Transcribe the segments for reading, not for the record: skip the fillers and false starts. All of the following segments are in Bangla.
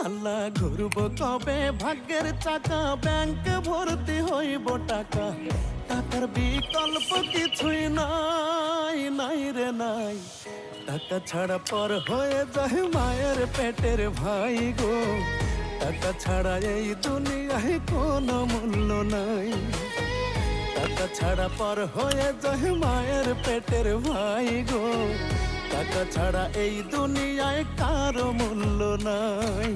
আল্লাহ ঘুরব কবে ভাগ্যের চাকা, ব্যাংক ভর্তি হইব টাকা, টাকার বিকল্প কিছুই নাই, নাই রে নাই। টাকা ছাড়া পর হয়ে যায় মায়ের পেটের ভাই গো, টাকা ছাড়া এই দুনিয়ায় কোনো মূল্য নাই। টাকা ছাড়া পর হয়ে যায় মায়ের পেটের ভাই গো, টাকা ছাড়া এই দুনিয়ায় কারো মূল্য নাই।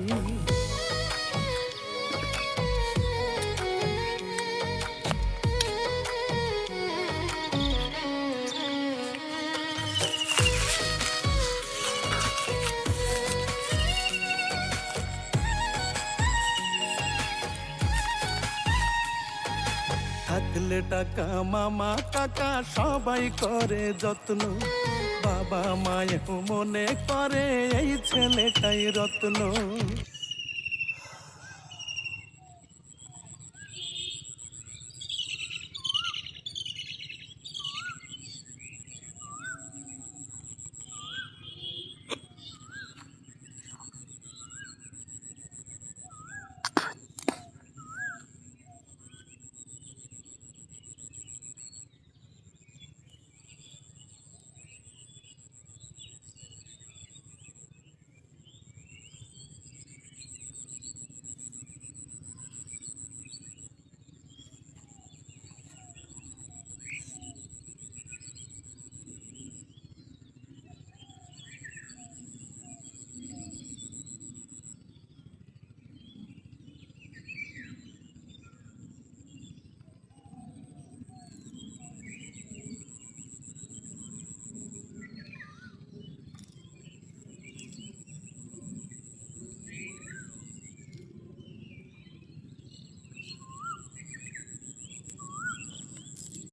থাকলে টাকা মামা কাকা সবাই করে যত্ন, বাবা মায়েও মনে করে এই ছেলেটাই রত্ন।